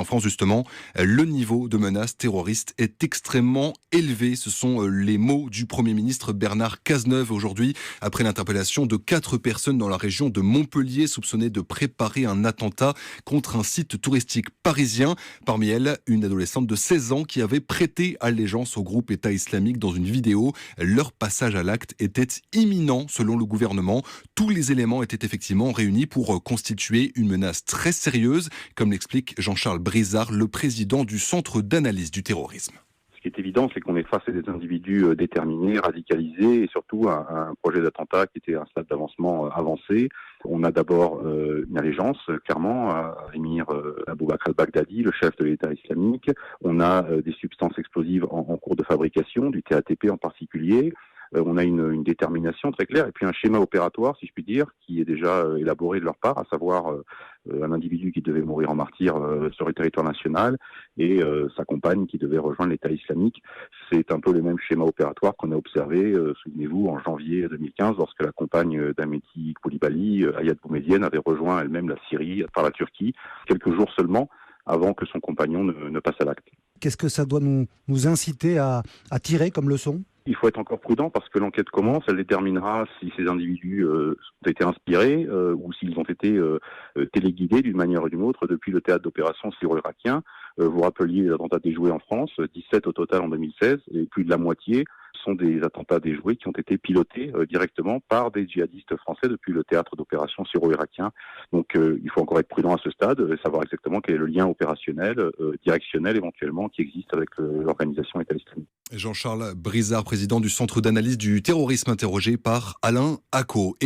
En France, justement, le niveau de menace terroriste est extrêmement élevé. Ce sont les mots du Premier ministre Bernard Cazeneuve aujourd'hui, après l'interpellation de 4 personnes dans la région de Montpellier, soupçonnées de préparer un attentat contre un site touristique parisien. Parmi elles, une adolescente de 16 ans qui avait prêté allégeance au groupe État islamique dans une vidéo. Leur passage à l'acte était imminent, selon le gouvernement. Tous les éléments étaient effectivement réunis pour constituer une menace très sérieuse, comme l'explique Jean-Charles Brizard, le président du Centre d'analyse du terrorisme. Ce qui est évident, c'est qu'on est face à des individus déterminés, radicalisés, et surtout à un projet d'attentat qui était à un stade d'avancement avancé. On a d'abord une allégeance, clairement, à Émir Abou Bakr al-Baghdadi, le chef de l'État islamique. On a des substances explosives en cours de fabrication, du TATP en particulier. On a une détermination très claire et puis un schéma opératoire, si je puis dire, qui est déjà élaboré de leur part, à savoir un individu qui devait mourir en martyr sur le territoire national et sa compagne qui devait rejoindre l'État islamique. C'est un peu le même schéma opératoire qu'on a observé, souvenez-vous, en janvier 2015, lorsque la compagne d'Ameti Koulibaly, Hayat Boumedienne, avait rejoint elle-même la Syrie par la Turquie, quelques jours seulement avant que son compagnon ne passe à l'acte. Qu'est-ce que ça doit nous inciter à tirer comme leçon ? Il faut être encore prudent parce que l'enquête commence, elle déterminera si ces individus ont été inspirés ou s'ils ont été téléguidés d'une manière ou d'une autre depuis le théâtre d'opération syro-irakien. Vous rappeliez les attentats déjoués en France, 17 au total en 2016, et plus de la moitié sont des attentats déjoués qui ont été pilotés directement par des djihadistes français depuis le théâtre d'opération syro-irakien. Donc il faut encore être prudent à ce stade, savoir exactement quel est le lien opérationnel, directionnel éventuellement, qui existe avec l'organisation État islamique. Jean-Charles Brizard, président du Centre d'analyse du terrorisme, interrogé par Alain Acco.